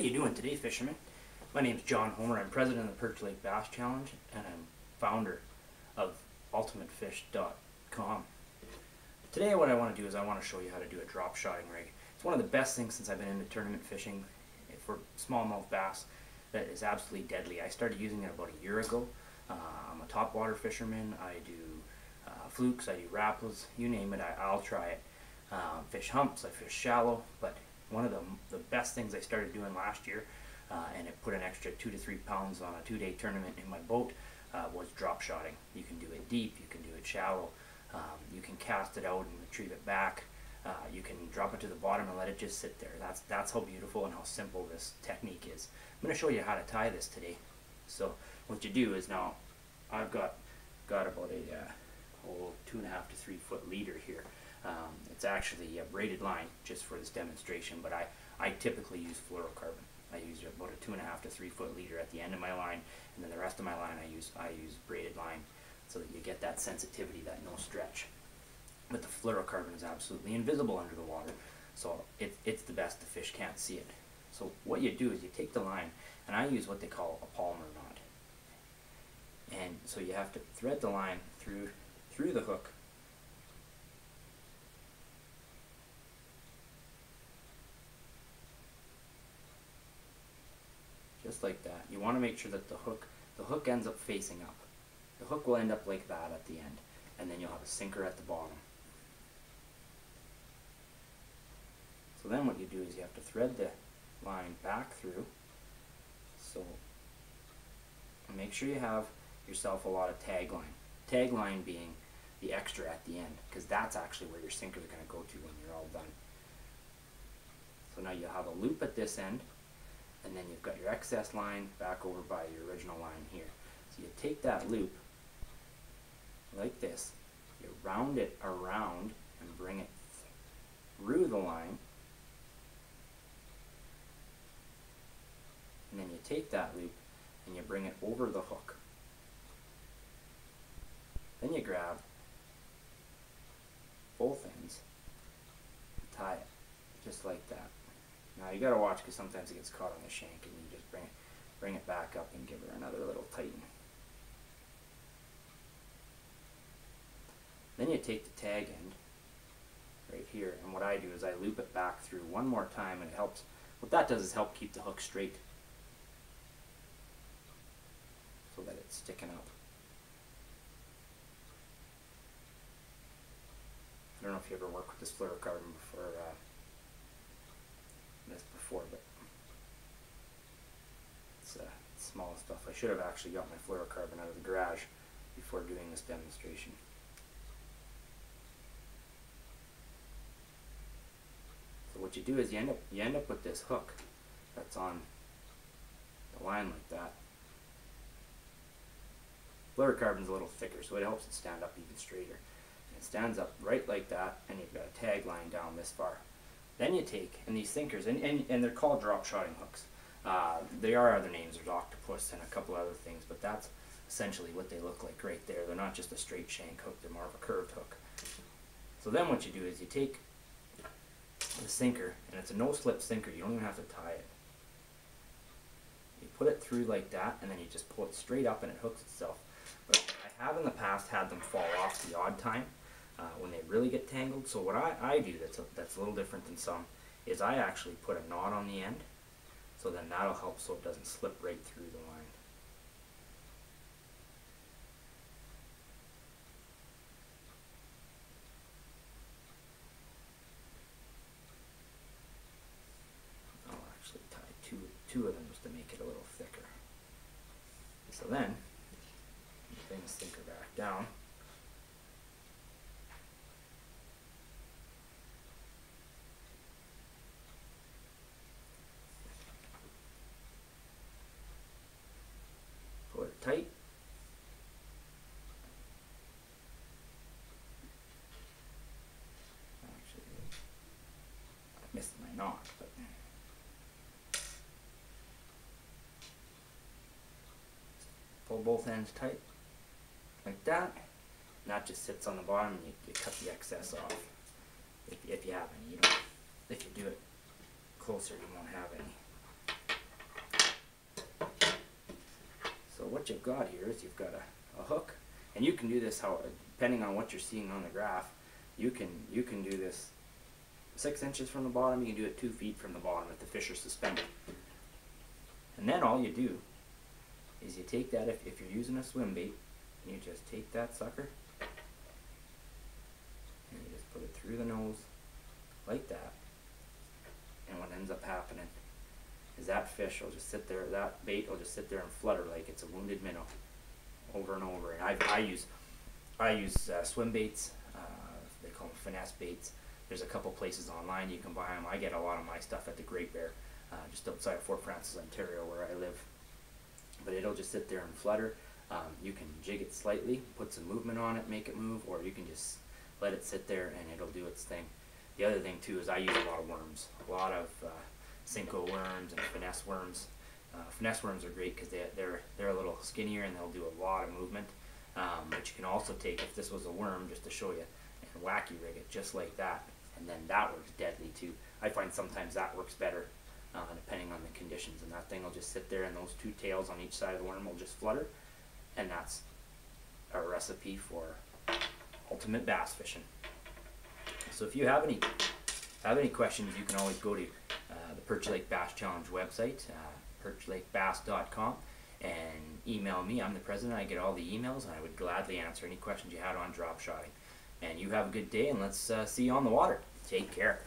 How you doing today, fishermen? My name is John Homer. I'm president of the Perch Lake Bass Challenge, and I'm founder of ultimatefish.com. Today what I want to do is I want to show you how to do a drop shotting rig. It's one of the best things since I've been into tournament fishing for smallmouth bass that is absolutely deadly. I started using it about a year ago. I'm a topwater fisherman. I do flukes, I do rappels, you name it, I'll try it. Fish humps, I fish shallow, but one of the best things I started doing last year, and it put an extra 2 to 3 pounds on a 2-day tournament in my boat, was drop shotting. You can do it deep, you can do it shallow, you can cast it out and retrieve it back, you can drop it to the bottom and let it just sit there. That's how beautiful and how simple this technique is. I'm going to show you how to tie this today. So what you do is, now I've got about a 2.5 to 3 foot leader here. It's actually a braided line just for this demonstration, but I typically use fluorocarbon. I use about a 2.5 to 3 foot leader at the end of my line, and then the rest of my line I use braided line, so that you get that sensitivity, that no stretch. But the fluorocarbon is absolutely invisible under the water, so it's the best. The fish can't see it. So what you do is you take the line, and I use what they call a palmer knot. And so you have to thread the line through the hook, just like that. You want to make sure that the hook ends up facing up. The hook will end up like that at the end, and then you'll have a sinker at the bottom. So then what you do is you have to thread the line back through. So make sure you have yourself a lot of tag line. Tag line being the extra at the end, because that's actually where your sinker is going to go to when you're all done. So now you have a loop at this end, and then you've got your excess line back over by your original line here. So you take that loop like this, you round it around and bring it through the line, and then you take that loop and you bring it over the hook. Then you grab both ends and tie it just like that. Now you gotta watch, because sometimes it gets caught on the shank, and you just bring it back up and give her another little tighten. Then you take the tag end right here, and what I do is I loop it back through one more time, and it helps. What that does is help keep the hook straight so that it's sticking up. I don't know if you ever worked with this fluorocarbon before, but it's small stuff. I should have actually got my fluorocarbon out of the garage before doing this demonstration. So what you do is you end up with this hook that's on the line like that. Fluorocarbon's a little thicker, so it helps it stand up even straighter. It stands up right like that, and you've got a tag line down this far. Then you take, and these sinkers, and they're called drop shotting hooks. There are other names, there's octopus and a couple other things, but that's essentially what they look like right there. They're not just a straight shank hook, they're more of a curved hook. So then what you do is you take the sinker, and it's a no-slip sinker, you don't even have to tie it. You put it through like that, and then you just pull it straight up and it hooks itself. But I have in the past had them fall off the odd time when they really get tangled. So what I do that's a little different than some is I actually put a knot on the end, so then that'll help so it doesn't slip right through the line. I'll actually tie two of them just to make it a little thicker. So then bring the sinker back down. Pull it tight. Actually, I missed my knot, but pull both ends tight like that, and that just sits on the bottom, and you cut the excess off if you have any. If you do it closer, you won't have any. So what you've got here is you've got a hook, and you can do this how, depending on what you're seeing on the graph, you can do this 6 inches from the bottom, you can do it 2 feet from the bottom if the fish are suspended. And then all you do is you take that, if you're using a swim bait, you just take that sucker and you just put it through the nose like that. And what ends up happening is that fish will just sit there, that bait will just sit there and flutter like it's a wounded minnow over and over. And I use swim baits, they call them finesse baits. There's a couple places online you can buy them. I get a lot of my stuff at the Great Bear, just outside of Fort Francis, Ontario, where I live. But it'll just sit there and flutter. You can jig it slightly, put some movement on it, make it move, or you can just let it sit there and it'll do its thing. The other thing too is I use a lot of worms, a lot of Cinco worms and finesse worms. Finesse worms are great because they're a little skinnier and they'll do a lot of movement. But you can also take, if this was a worm, just to show you, and wacky rig it just like that, and then that works deadly too. I find sometimes that works better depending on the conditions, and that thing will just sit there and those 2 tails on each side of the worm will just flutter, and that's a recipe for ultimate bass fishing. So if you have any questions, you can always go to the Perch Lake Bass Challenge website, perchlakebass.com, and email me. I'm the president. I get all the emails, and I would gladly answer any questions you had on drop shotting. And you have a good day, and let's see you on the water. Take care.